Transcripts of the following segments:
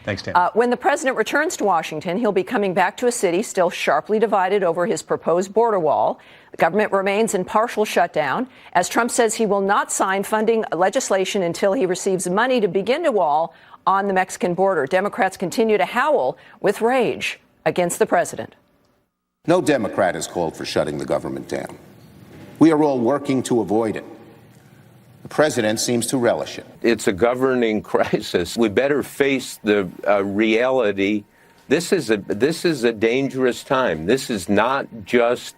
Thanks, Dan. When the president returns to Washington, he'll be coming back to a city still sharply divided over his proposed border wall. The government remains in partial shutdown, as Trump says he will not sign funding legislation until he receives money to begin a wall on the Mexican border. Democrats continue to howl with rage against the president. No Democrat has called for shutting the government down. We are all working to avoid it. The president seems to relish it. It's a governing crisis. We better face the reality. This is a dangerous time. This is not just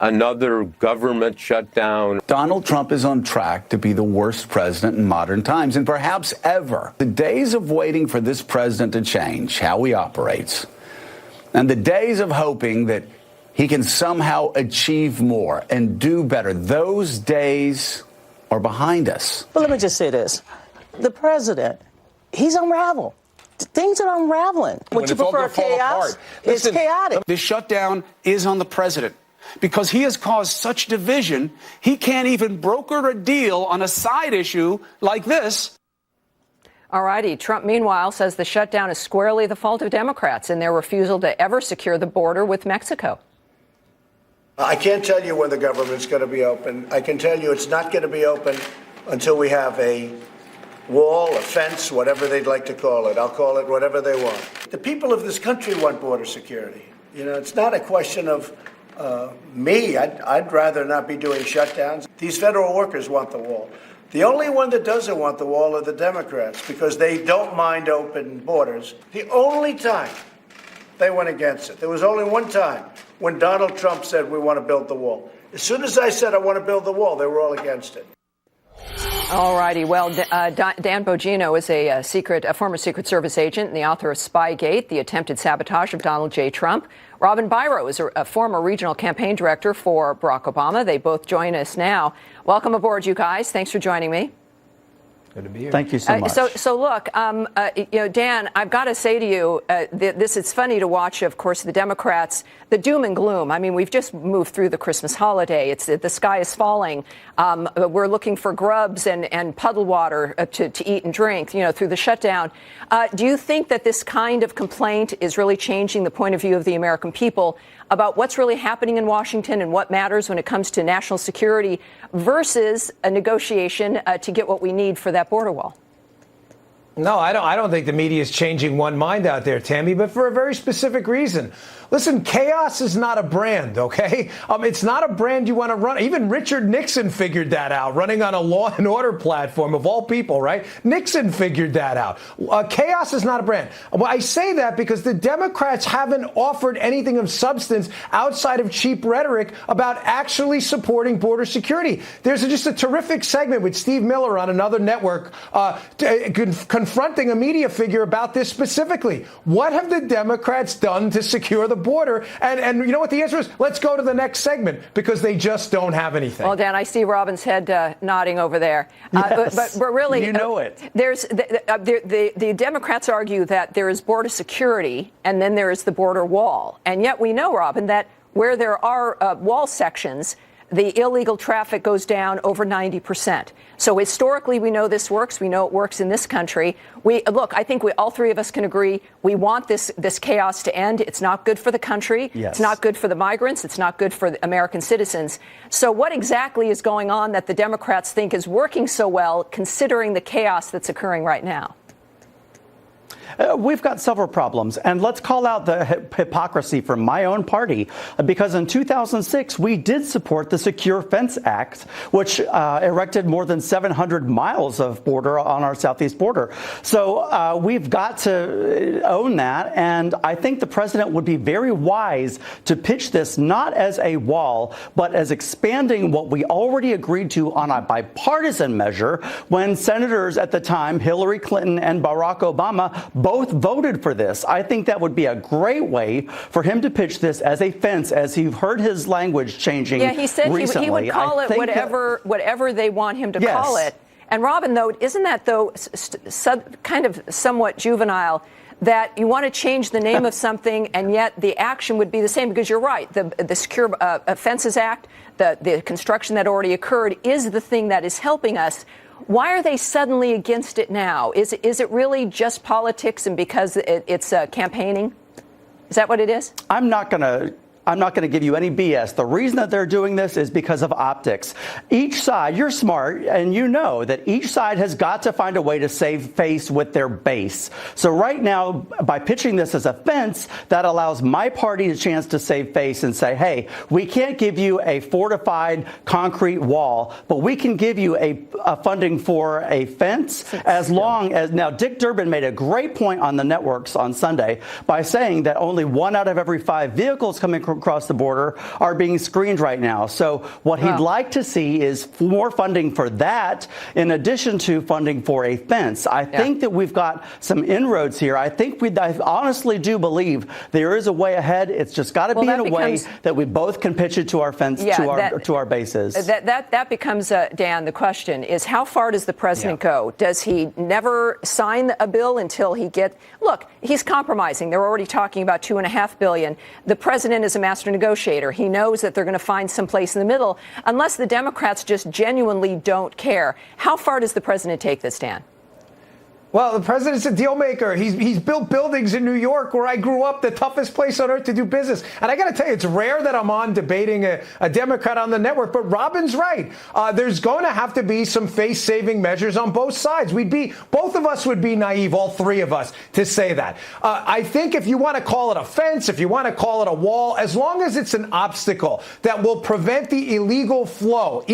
another government shutdown. Donald Trump is on track to be the worst president in modern times, and perhaps ever. The days of waiting for this president to change how he operates, and the days of hoping that he can somehow achieve more and do better, those days are behind us. But let me just say this. The president, he's unraveled. Things are unraveling. Would you prefer chaos? It's chaotic. This shutdown is on the president. Because he has caused such division, he can't even broker a deal on a side issue like this. All righty. Trump, meanwhile, says the shutdown is squarely the fault of Democrats and their refusal to ever secure the border with Mexico. I can't tell you when the government's going to be open. I can tell you it's not going to be open until we have a wall, a fence, whatever they'd like to call it. I'll call it whatever they want. The people of this country want border security. You know, it's not a question of me. I'd rather not be doing shutdowns. These federal workers want the wall. The only one that doesn't want the wall are the Democrats because they don't mind open borders. The only time they went against it, there was only one time when Donald Trump said we want to build the wall. As soon as I said I want to build the wall, they were all against it. All righty. Well, Dan Bongino is a former Secret Service agent and the author of Spygate, the attempted sabotage of Donald J. Trump. Robin Biro is a former regional campaign director for Barack Obama. They both join us now. Welcome aboard, you guys. Thanks for joining me. Good to be here. Thank you so much. So look, Dan, I've got to say to you, it's funny to watch, of course, the Democrats, the doom and gloom. I mean, we've just moved through the Christmas holiday. The sky is falling. We're looking for grubs and puddle water to eat and drink, through the shutdown. Do you think that this kind of complaint is really changing the point of view of the American people about what's really happening in Washington and what matters when it comes to national security versus a negotiation to get what we need for that border wall? No, I don't think the media is changing one mind out there, Tammy, but for a very specific reason. Listen, chaos is not a brand, OK? It's not a brand you want to run. Even Richard Nixon figured that out, running on a law and order platform of all people, right? Nixon figured that out. Chaos is not a brand. Well, I say that because the Democrats haven't offered anything of substance outside of cheap rhetoric about actually supporting border security. There's just a terrific segment with Steve Miller on another network confronting a media figure about this specifically. What have the Democrats done to secure the border? And you know what the answer is? Let's go to the next segment because they just don't have anything. Well, Dan, I see Robin's head nodding over there. Yes, but really, you know it. There's the Democrats argue that there is border security and then there is the border wall. And yet we know, Robin, that where there are wall sections, the illegal traffic goes down over 90%. So historically, we know this works. We know it works in this country. I think all three of us can agree we want this chaos to end. It's not good for the country. Yes. It's not good for the migrants. It's not good for the American citizens. So what exactly is going on that the Democrats think is working so well, considering the chaos that's occurring right now? We've got several problems, and let's call out the hypocrisy from my own party, because in 2006, we did support the Secure Fence Act, which erected more than 700 miles of border on our southeast border. So we've got to own that, and I think the president would be very wise to pitch this not as a wall, but as expanding what we already agreed to on a bipartisan measure when senators at the time, Hillary Clinton and Barack Obama, both voted for this. I think that would be a great way for him to pitch this as a fence, as you've heard his language changing recently. Yeah, he said he would call it whatever they want him to call it. And Robin, though, isn't that, though, kind of somewhat juvenile that you want to change the name of something and yet the action would be the same? Because you're right, the Secure Fences Act, the construction that already occurred is the thing that is helping us. Why are they suddenly against it now? Is it really just politics and because it's campaigning? Is that what it is? I'm not going to give you any BS. The reason that they're doing this is because of optics. Each side, you're smart, and you know that each side has got to find a way to save face with their base. So right now, by pitching this as a fence, that allows my party a chance to save face and say, hey, we can't give you a fortified concrete wall, but we can give you a funding for a fence as long as... Now, Dick Durbin made a great point on the networks on Sunday by saying that only 1 out of every 5 vehicles coming across the border are being screened right now. So what he'd like to see is more funding for that in addition to funding for a fence. I think that we've got some inroads here. I honestly do believe there is a way ahead. It's just got to be in a way that we both can pitch it to our fence, to our bases. That becomes, Dan, the question is how far does the president go? Does he never sign a bill until he look, he's compromising. They're already talking about $2.5 billion. The president is a master negotiator. He knows that they're going to find some place in the middle unless the Democrats just genuinely don't care. How far does the president take this, Dan? Well, the president's a deal maker. He's built buildings in New York, where I grew up, the toughest place on earth to do business. And I got to tell you, it's rare that I'm on debating a Democrat on the network. But Robin's right. There's going to have to be some face-saving measures on both sides. Both of us would be naive, all three of us, to say that. I think if you want to call it a fence, if you want to call it a wall, as long as it's an obstacle that will prevent the illegal flow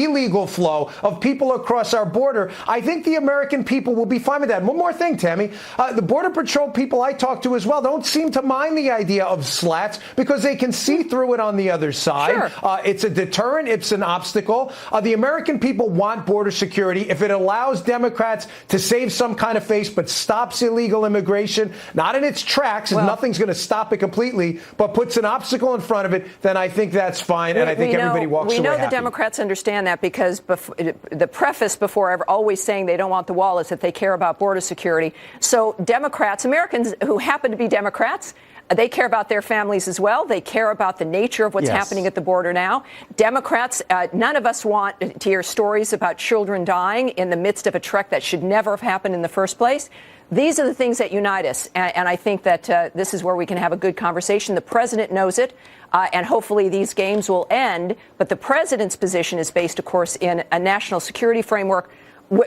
of people across our border, I think the American people will be fine with that. One more thing, Tammy. The Border Patrol people I talk to as well don't seem to mind the idea of slats because they can see through it on the other side. Sure. It's a deterrent. It's an obstacle. The American people want border security. If it allows Democrats to save some kind of face but stops illegal immigration, not in its tracks, nothing's going to stop it completely, but puts an obstacle in front of it, then I think that's fine, and I think everybody walks away happy. We know the happy. Democrats understand that because the preface before always saying they don't want the wall is that they care about border security. So Democrats, Americans who happen to be Democrats, they care about their families as well. They care about the nature of what's happening at the border now. Democrats, none of us want to hear stories about children dying in the midst of a trek that should never have happened in the first place. These are the things that unite us, and I think that this is where we can have a good conversation. The president knows it, and hopefully these games will end. But the president's position is based, of course, in a national security framework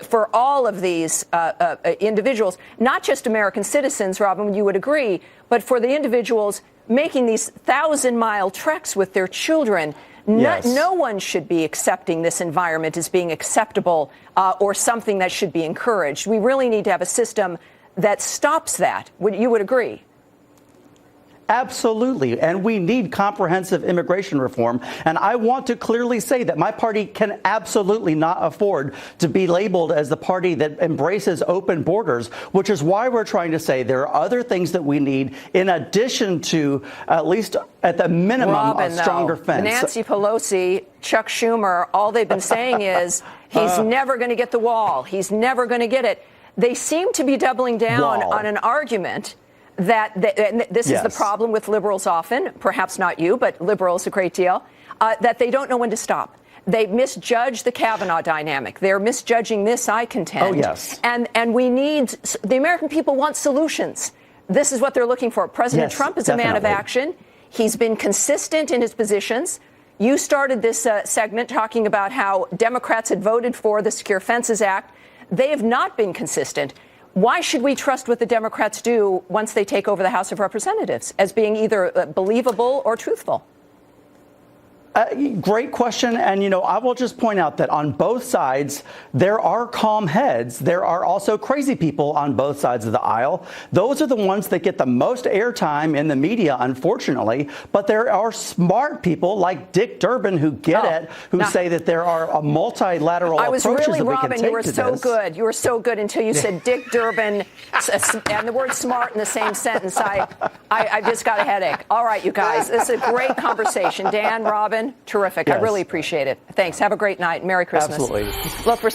for all of these individuals, not just American citizens, Robin, you would agree, but for the individuals making these 1,000-mile treks with their children. No one should be accepting this environment as being acceptable or something that should be encouraged. We really need to have a system that stops that. You would agree? Absolutely. And we need comprehensive immigration reform. And I want to clearly say that my party can absolutely not afford to be labeled as the party that embraces open borders, which is why we're trying to say there are other things that we need in addition to, at least at the minimum, a stronger fence. Nancy Pelosi, Chuck Schumer, all they've been saying is he's never going to get the wall. He's never going to get it. They seem to be doubling down on an argument that this is the problem with liberals often, perhaps not you, but liberals a great deal, that they don't know when to stop. They misjudge the Kavanaugh dynamic. They're misjudging this, I contend. Oh, yes. And the American people want solutions. This is what they're looking for. President Trump is a man of action. He's been consistent in his positions. You started this segment talking about how Democrats had voted for the Secure Fences Act. They have not been consistent. Why should we trust what the Democrats do once they take over the House of Representatives as being either believable or truthful? Great question. And, I will just point out that on both sides, there are calm heads. There are also crazy people on both sides of the aisle. Those are the ones that get the most airtime in the media, unfortunately. But there are smart people like Dick Durbin who get it, who say that there are multilateral approaches that we can take to this. Robin, you were so good. You were so good until you said Dick Durbin and the word smart in the same sentence. I just got a headache. All right, you guys. This is a great conversation. Dan, Robin. Terrific. I really appreciate it. Thanks. Have a great night. Merry Christmas. Absolutely. Look, for several